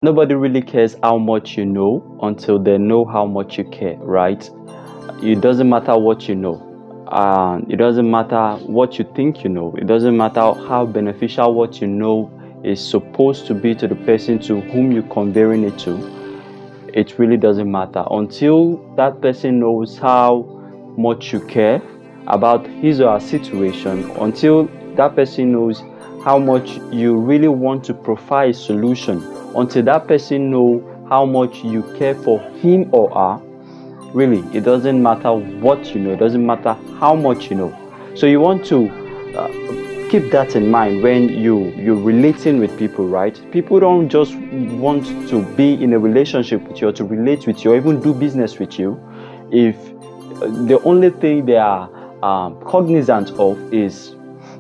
Nobody really cares how much you know until they know how much you care, right? It doesn't matter what you know. It doesn't matter what you think you know. It doesn't matter how beneficial what you know is supposed to be to the person to whom you're conveying it to. It really doesn't matter until that person knows how much you care about his or her situation, until that person knows how much you really want to provide a solution, until that person know how much you care for him or her. Really, it doesn't matter what you know, it doesn't matter how much you know. So you want to keep that in mind when you're relating with people, right? People don't just want to be in a relationship with you or to relate with you or even do business with you if the only thing they are cognizant of is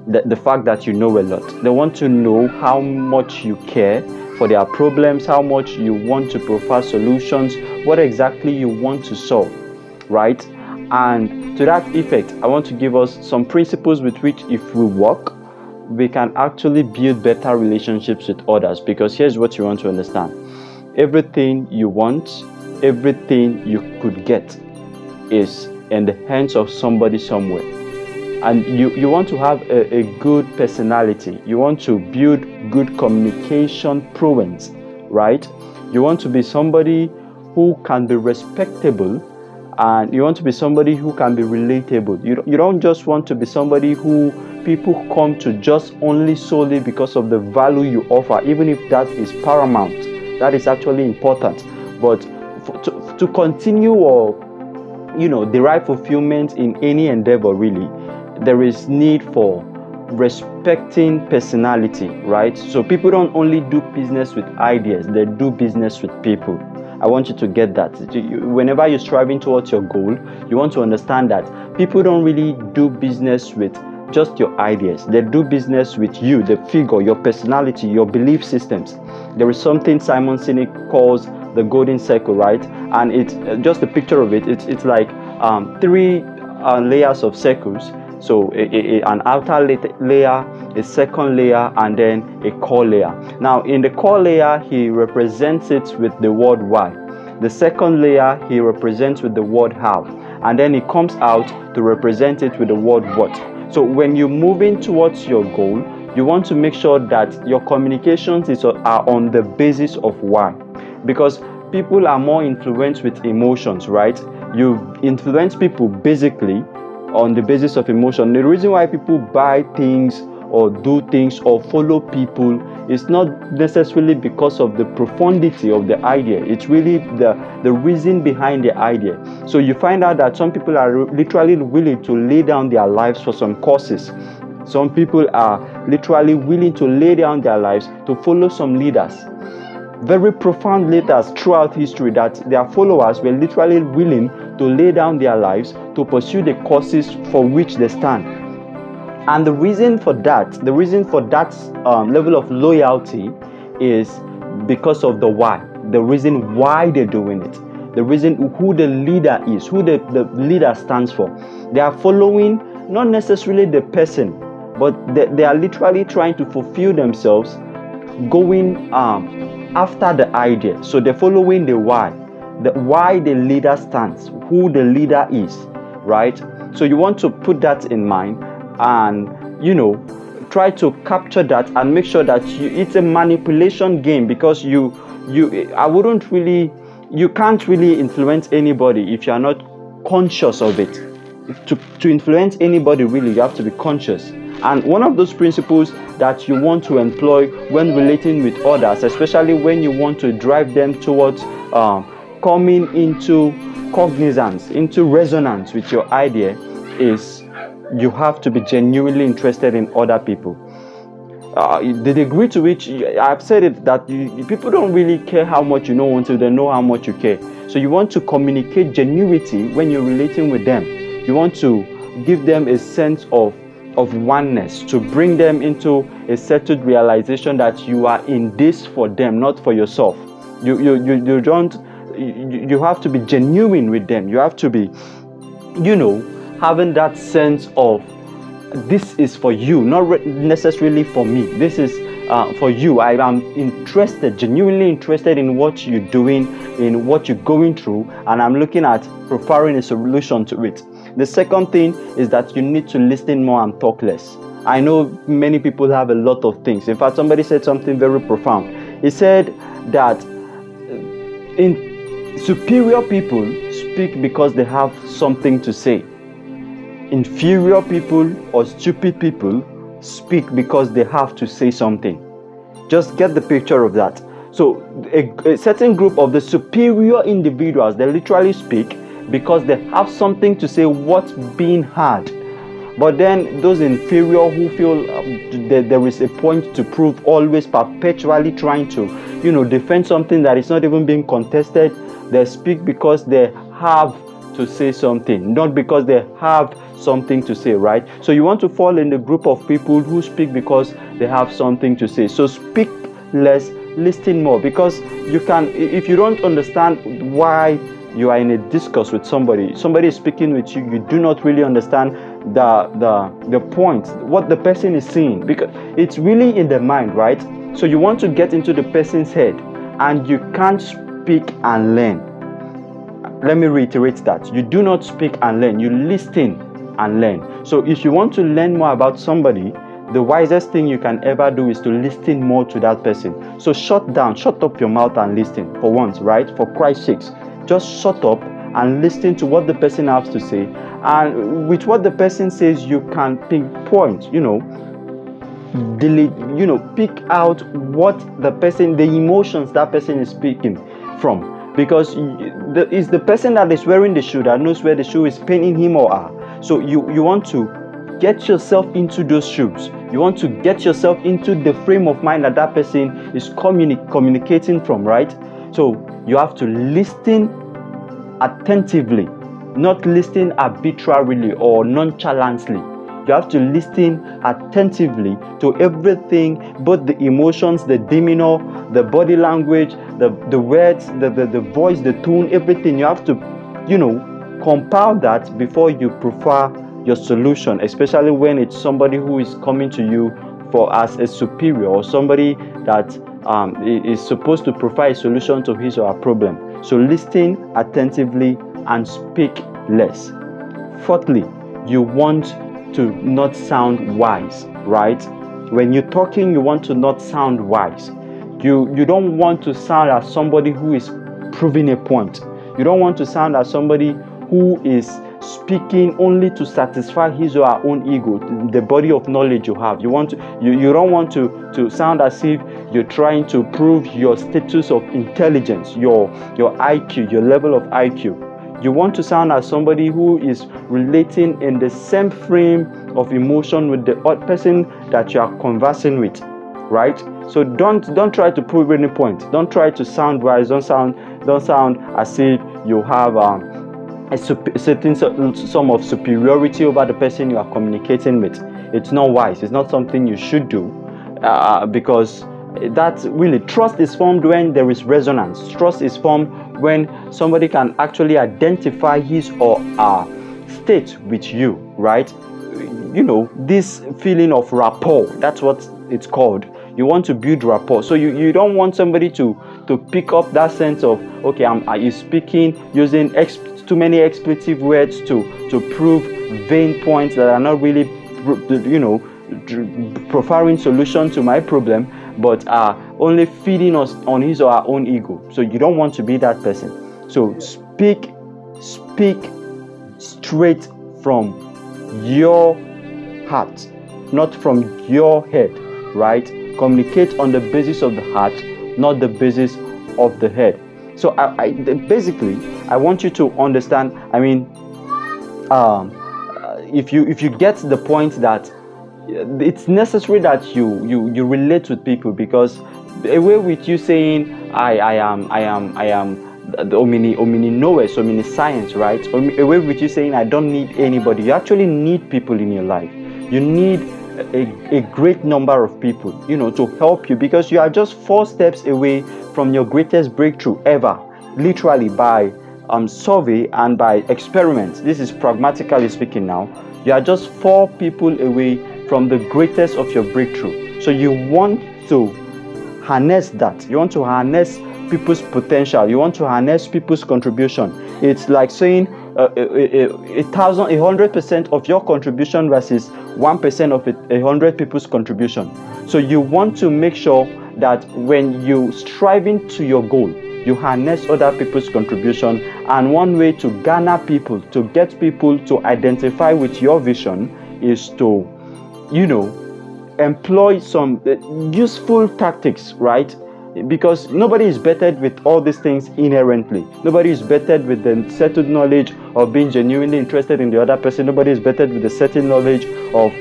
the fact that you know a lot. They want to know how much you care for their problems, how much you want to provide solutions, what exactly you want to solve, right? And to that effect, I want to give us some principles with which, if we work, we can actually build better relationships with others. Because here's what you want to understand: everything you want, everything you could get, is in the hands of somebody somewhere. And you want to have a good personality, you want to build good communication prowess, right? You want to be somebody who can be respectable, and you want to be somebody who can be relatable. You don't just want to be somebody who people come to just only solely because of the value you offer, even if that is paramount, that is actually important. But to continue or derive fulfillment in any endeavor, really, there is need for respecting personality, right? So people don't only do business with ideas, they do business with people. I want you to get that. Whenever you're striving towards your goal, you want to understand that people don't really do business with just your ideas. They do business with you, the figure, your personality, your belief systems. There is something Simon Sinek calls the golden circle, right? And it's just a picture of it. It's like three layers of circles. So an outer layer, a second layer, and then a core layer. Now in the core layer, he represents it with the word why. The second layer, he represents with the word how. And then he comes out to represent it with the word what. So when you're moving towards your goal, you want to make sure that your communications are on the basis of why. Because people are more influenced with emotions, right? You influence people basically on the basis of emotion. The reason why people buy things or do things or follow people is not necessarily because of the profundity of the idea. It's really the reason behind the idea. So you find out that some people are literally willing to lay down their lives for some causes. Some people are literally willing to lay down their lives to follow some leaders. Very profound leaders throughout history, that their followers were literally willing to lay down their lives to pursue the causes for which they stand. And the reason for that level of loyalty is because of the why, the reason why they're doing it, the reason who the leader is, who the leader stands for. They are following not necessarily the person, but they are literally trying to fulfill themselves, going after the idea. So they're following the why the leader stands, who the leader is, right? So you want to put that in mind and try to capture that and make sure that it's a manipulation game, because you can't really influence anybody if you are not conscious of it. To influence anybody, really, you have to be conscious. And one of those principles that you want to employ when relating with others, especially when you want to drive them towards coming into cognizance, into resonance with your idea, is you have to be genuinely interested in other people. The degree to which I've said it, that people don't really care how much you know until they know how much you care. So you want to communicate genuinity when you're relating with them. You want to give them a sense of oneness, to bring them into a settled realization that you are in this for them, not for yourself. You have to be genuine with them. You have to be, having that sense of this is for you, not necessarily for me. This is for you. I am interested, genuinely interested in what you're doing, in what you're going through, and I'm looking at preparing a solution to it. The second thing is that you need to listen more and talk less. I know many people have a lot of things. In fact, somebody said something very profound. He said that in superior people speak because they have something to say. Inferior people or stupid people speak because they have to say something. Just get the picture of that. So a certain group of the superior individuals, they literally speak because they have something to say what's being heard. But then those inferior who feel that there is a point to prove, always perpetually trying to, defend something that is not even being contested, they speak because they have to say something, not because they have something to say, right? So you want to fall in the group of people who speak because they have something to say. So speak less, listen more, because you can, if you don't understand why you are in a discourse with somebody is speaking with you, you do not really understand the point, what the person is saying, because it's really in the mind, right? So you want to get into the person's head, and you can't speak and learn. Let me reiterate that. You do not speak and learn, you listen and learn. So if you want to learn more about somebody, the wisest thing you can ever do is to listen more to that person. So shut up your mouth and listen for once, right? For Christ's sakes, just shut up and listen to what the person has to say. And with what the person says, you can pinpoint, pick out what the emotions that person is speaking from. Because it's the person that is wearing the shoe that knows where the shoe is paining him or her. So you want to get yourself into those shoes. You want to get yourself into the frame of mind that person is communicating from, right? So you have to listen attentively, not listen arbitrarily or nonchalantly. You have to listen attentively to everything, both the emotions, the demeanor, the body language, the words, the voice, the tone, everything. You have to, compile that before you prefer your solution, especially when it's somebody who is coming to you as a superior, or somebody that is supposed to provide a solution to his or her problem. So listen attentively and speak less. Fourthly, you want to not sound wise, right? When you're talking, you want to not sound wise. You don't want to sound as somebody who is proving a point. You don't want to sound as somebody who is speaking only to satisfy his or her own ego, the body of knowledge you have. You don't want to sound as if you're trying to prove your status of intelligence, your IQ, your level of IQ. You want to sound as somebody who is relating in the same frame of emotion with the other person that you are conversing with, right? So don't try to prove any point. Don't try to sound wise. Don't sound as if you have a certain sum of superiority over the person you are communicating with. It's not wise. It's not something you should do, because that really, trust is formed when there is resonance. Trust is formed when somebody can actually identify his or her state with you, right? This feeling of rapport, that's what it's called. You want to build rapport. So you don't want somebody to pick up that sense of, okay, are you speaking using too many expletive words to prove vain points that are not really, providing solution to my problem, but are only feeding us on his or her own ego. So you don't want to be that person. So speak straight from your heart, not from your head, right? Communicate on the basis of the heart, not the basis of the head. So basically, I want you to understand. If you get the point that it's necessary that you relate with people, because away with you saying I am the omni knowers, omni science, right? Away with you saying I don't need anybody. You actually need people in your life. You need a great number of people, to help you, because you are just 4 steps away from your greatest breakthrough ever, literally by survey and by experiments. This is pragmatically speaking now. You are just 4 people away from the greatest of your breakthrough. So you want to harness that. You want to harness people's potential. You want to harness people's contribution. It's like saying 100% of your contribution versus 1% of 100 people's contribution. So you want to make sure that when you striving to your goal, you harness other people's contribution. And one way to garner people, to get people to identify with your vision, is to, employ some useful tactics, right? Because nobody is bettered with all these things inherently. Nobody is bettered with the settled knowledge of being genuinely interested in the other person. Nobody is bettered with the settled knowledge of,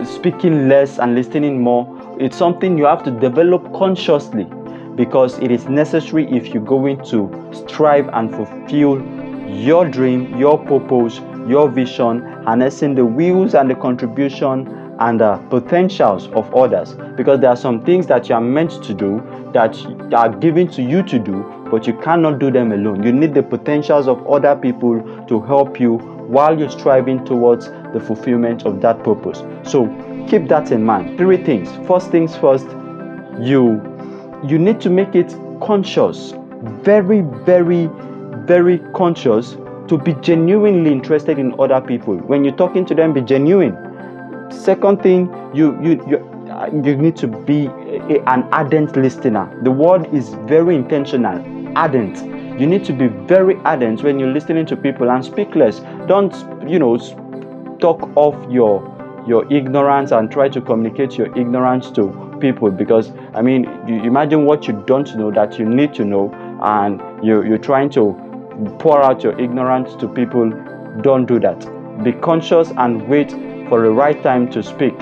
speaking less and listening more. It's something you have to develop consciously, because it is necessary if you're going to strive and fulfill your dream, your purpose, your vision, harnessing the wills and the contribution and the potentials of others. Because there are some things that you are meant to do, that are given to you to do, but you cannot do them alone. You need the potentials of other people to help you while you're striving towards the fulfillment of that purpose. So keep that in mind. 3 things. First things first, you need to make it conscious, very, very, very conscious, to be genuinely interested in other people. When you're talking to them, be genuine. Second thing, you need to be an ardent listener. The word is very intentional, ardent. You need to be very ardent when you're listening to people, and speak less. Don't, talk off your ignorance and try to communicate your ignorance to people, because you imagine what you don't know that you need to know, and you're trying to pour out your ignorance to people. Don't do that. Be conscious and wait for the right time to speak.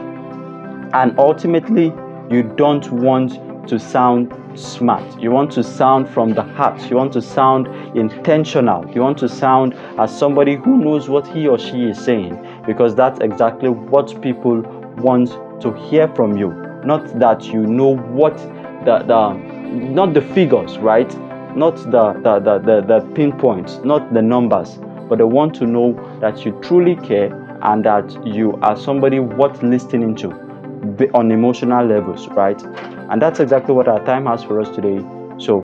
And ultimately, you don't want to sound smart. You want to sound from the heart. You want to sound intentional. You want to sound as somebody who knows what he or she is saying, because that's exactly what people want to hear from you. Not that you know what not the figures, right? Not the pinpoints, not the numbers, but they want to know that you truly care and that you are somebody worth listening to on emotional levels, right? And that's exactly what our time has for us today. So